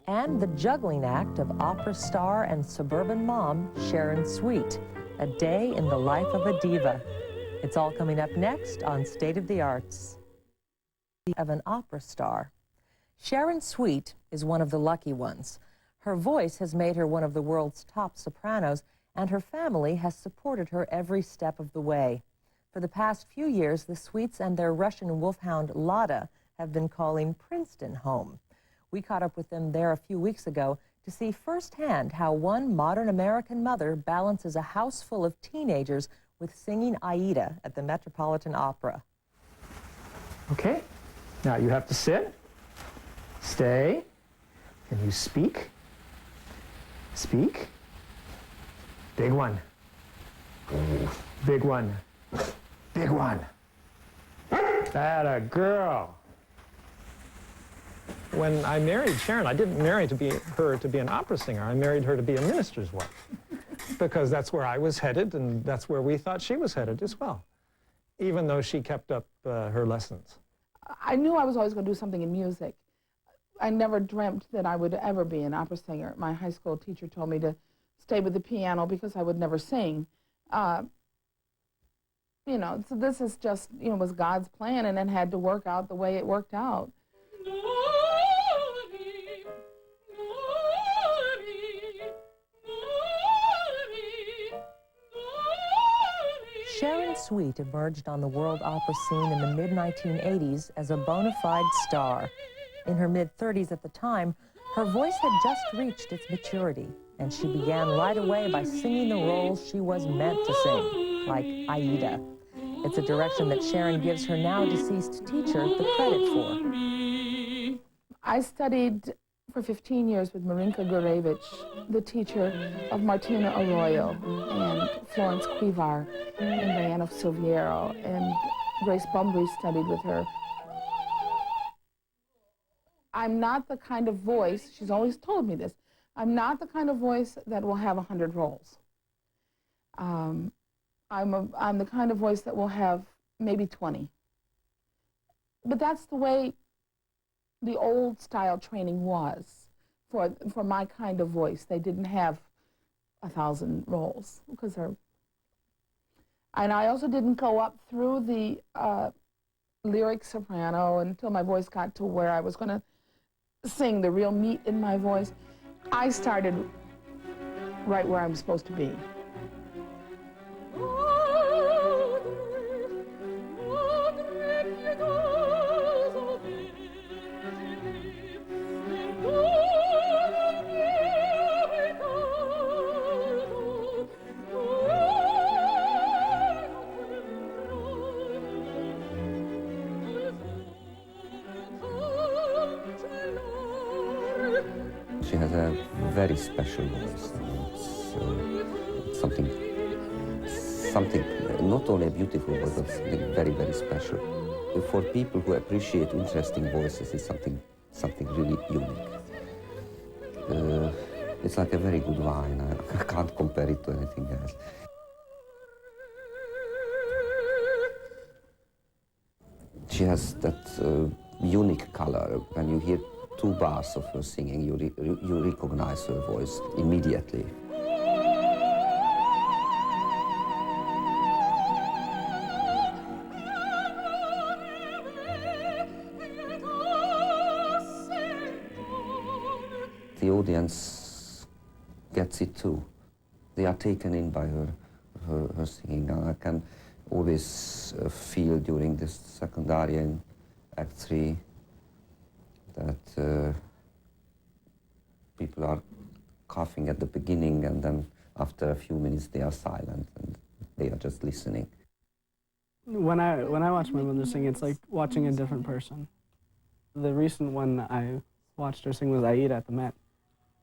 and the juggling act of opera star and suburban mom, SHARON SWEET, a day in the life of a diva. It's all coming up next on State of the Arts. Of an opera star. SHARON SWEET is one of the lucky ones. Her voice has made her one of the world's top sopranos, and her family has supported her every step of the way. For the past few years, the Sweets and their Russian wolfhound Lada have been calling Princeton home. We caught up with them there a few weeks ago to see firsthand how one modern American mother balances a house full of teenagers with singing Aida at the Metropolitan Opera. Okay, now you have to sit, stay, and you speak. Speak. Big one. Big one. Big one. Atta girl. When I married Sharon, I didn't marry her to be an opera singer. I married her to be a minister's wife. Because that's where I was headed, and that's where we thought she was headed as well, even though she kept up her lessons. I knew I was always going to do something in music. I never dreamt that I would ever be an opera singer. My high school teacher told me to stay with the piano because I would never sing. You know, so this is just, you know, was God's plan, and it had to work out the way it worked out. SHARON SWEET emerged on the world opera scene in the mid-1980s as a bona fide star. In her mid-30s at the time, her voice had just reached its maturity, and she began right away by singing the roles she was meant to sing, like Aida. It's a direction that Sharon gives her now-deceased teacher the credit for. I studied for 15 years with Marinka Gurevich, the teacher of Martina Arroyo and Florence Quivar and Diana Silviero, and Grace Bumbry studied with her. I'm not the kind of voice, she's always told me this, I'm not the kind of voice that will have 100 roles. I'm the kind of voice that will have maybe 20. But that's the way the old style training was for my kind of voice. They didn't have 1,000 roles because they're, and I also didn't go up through the lyric soprano until my voice got to where I was going to sing the real meat in my voice. I started right where I'm supposed to be. She has a very special voice. It's something not only a beautiful voice, but something very, very special. For people who appreciate interesting voices, it's something really unique. It's like a very good wine. I can't compare it to anything else. She has that unique color. When you hear 2 bars of her singing, you recognize her voice immediately. The audience gets it too. They are taken in by her singing. I can always feel during this second aria in Act 3 that people are coughing at the beginning, and then after a few minutes they are silent and they are just listening. When I watch my mother sing, it's like watching a different person. The recent one I watched her sing was Aida at the Met,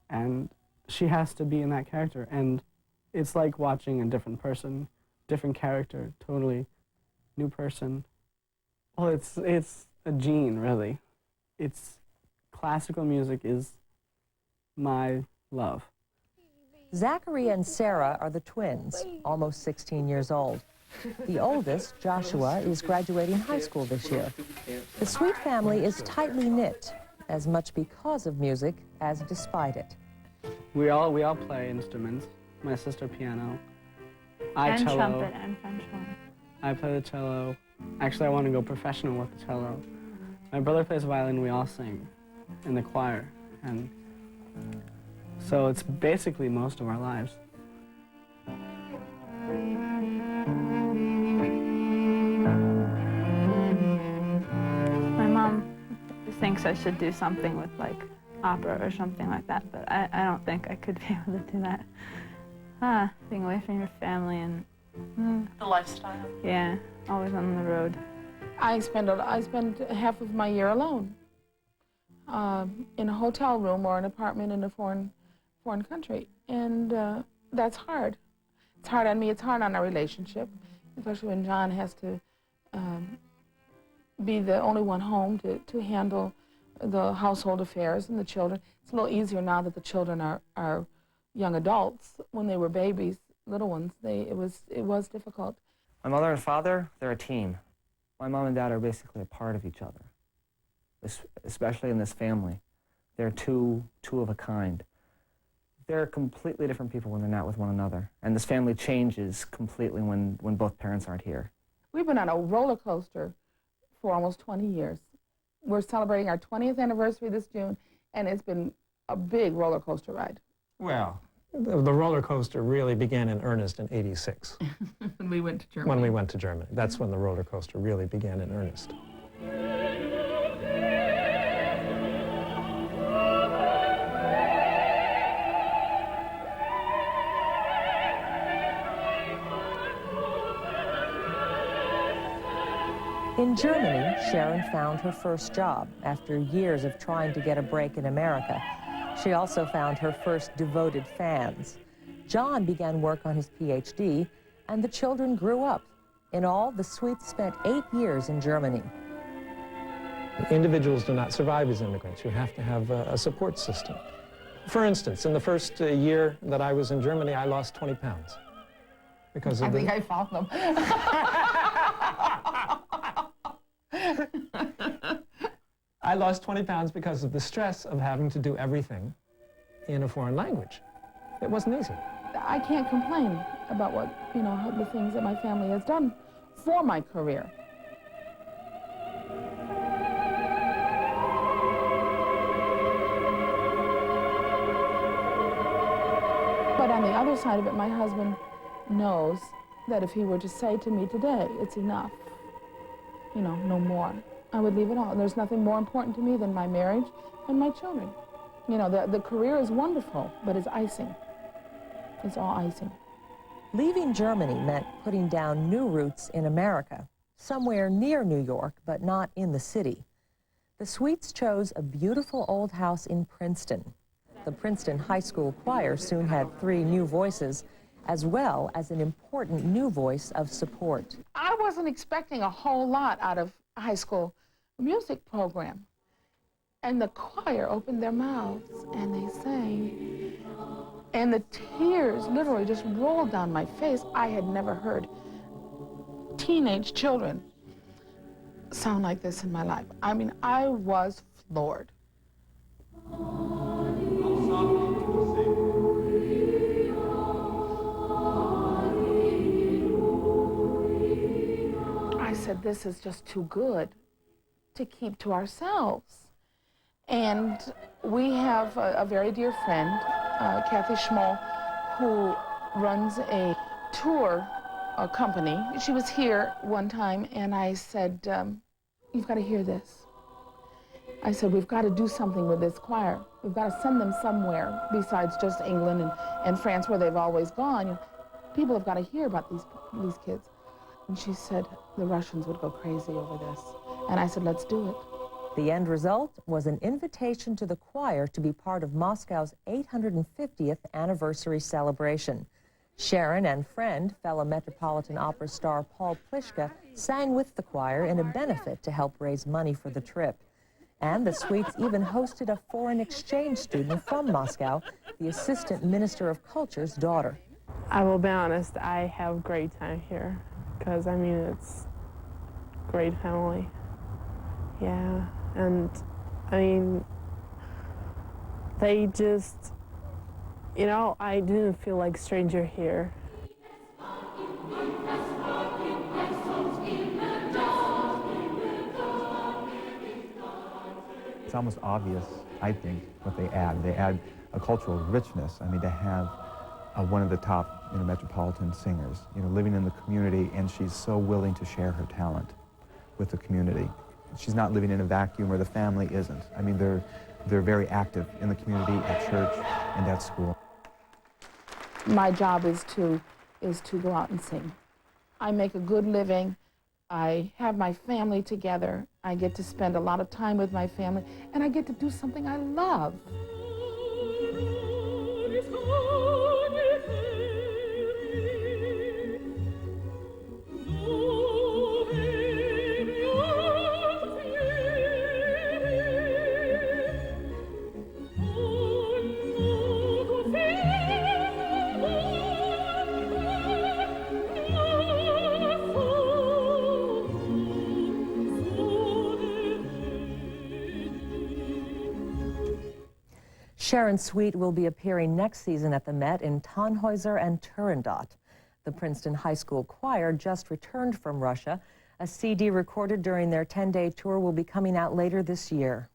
and she has to be in that character, and it's like watching a different person, different character, totally new person. Well, it's a gene, really. Classical music is my love. Zachary and Sarah are the twins, almost 16 years old. The oldest, Joshua, is graduating high school this year. The Sweet family is tightly knit. as much because of music as despite it. We all play instruments. My sister piano, I cello, trumpet and French horn. I play the cello. Actually, I want to go professional with the cello. My brother plays violin. We all sing in the choir, and so it's basically most of our lives. My mom thinks I should do something with like opera or something like that, but I don't think I could be able to do that. Being away from your family and The lifestyle. yeah, always on the road. I spend half of my year alone, in a hotel room or an apartment in a foreign country, and that's hard. It's hard on me. It's hard on our relationship, especially when John has to be the only one home to handle the household affairs and the children. It's a little easier now that the children are young adults. When they were babies, little ones, it was difficult. My mother and father, they're a team. My mom and dad are basically a part of each other, especially in this family. They're two of a kind. They're completely different people when they're not with one another. And this family changes completely when both parents aren't here. We've been on a roller coaster for almost 20 years. We're celebrating our 20th anniversary this June, and it's been a big roller coaster ride. Well, the roller coaster really began in earnest in '86. When we went to Germany. When we went to Germany. That's when the roller coaster really began in earnest. In Germany, Sharon found her first job after years of trying to get a break in America. She also found her first devoted fans. John began work on his PhD, and the children grew up. In all, the Sweets spent 8 years in Germany. Individuals do not survive as immigrants. You have to have a support system. For instance, in the first year that I was in Germany, I lost 20 pounds. Because of I think I found them. I lost 20 pounds because of the stress of having to do everything in a foreign language. It wasn't easy. I can't complain about the things that my family has done for my career. But on the other side of it, my husband knows that if he were to say to me today, it's enough, no more, I would leave it all. There's nothing more important to me than my marriage and my children. The career is wonderful, but it's icing. It's all icing. Leaving Germany meant putting down new roots in America, somewhere near New York, but not in the city. The Sweets chose a beautiful old house in Princeton. The Princeton High School choir soon had 3 new voices, as well as an important new voice of support. I wasn't expecting a whole lot out of a high school music program. And the choir opened their mouths and they sang. And the tears literally just rolled down my face. I had never heard teenage children sound like this in my life. I mean, I was floored. I said, this is just too good to keep to ourselves. And we have a very dear friend, Kathy Schmoll, who runs a tour company. She was here one time, and I said, you've got to hear this. I said, we've got to do something with this choir. We've got to send them somewhere besides just England and France, where they've always gone. People have got to hear about these kids. And she said the Russians would go crazy over this. And I said, let's do it. The end result was an invitation to the choir to be part of Moscow's 850th anniversary celebration. Sharon and friend, fellow Metropolitan Opera star Paul Pliszka, sang with the choir in a benefit to help raise money for the trip. And the Sweets even hosted a foreign exchange student from Moscow, the Assistant Minister of Culture's daughter. I will be honest, I have a great time here, because, it's great family. Yeah, and, They just, you know, I didn't feel like a stranger here. It's almost obvious, I think, what they add. They add a cultural richness. I mean, to have one of the top, metropolitan singers, living in the community, and she's so willing to share her talent with the community. She's not living in a vacuum, or the family isn't. I mean, they're very active in the community, at church, and at school. My job is to go out and sing. I make a good living. I have my family together. I get to spend a lot of time with my family, and I get to do something I love. Sharon Sweet will be appearing next season at the Met in Tannhäuser and Turandot. The Princeton High School Choir just returned from Russia. A CD recorded during their 10-day tour will be coming out later this year.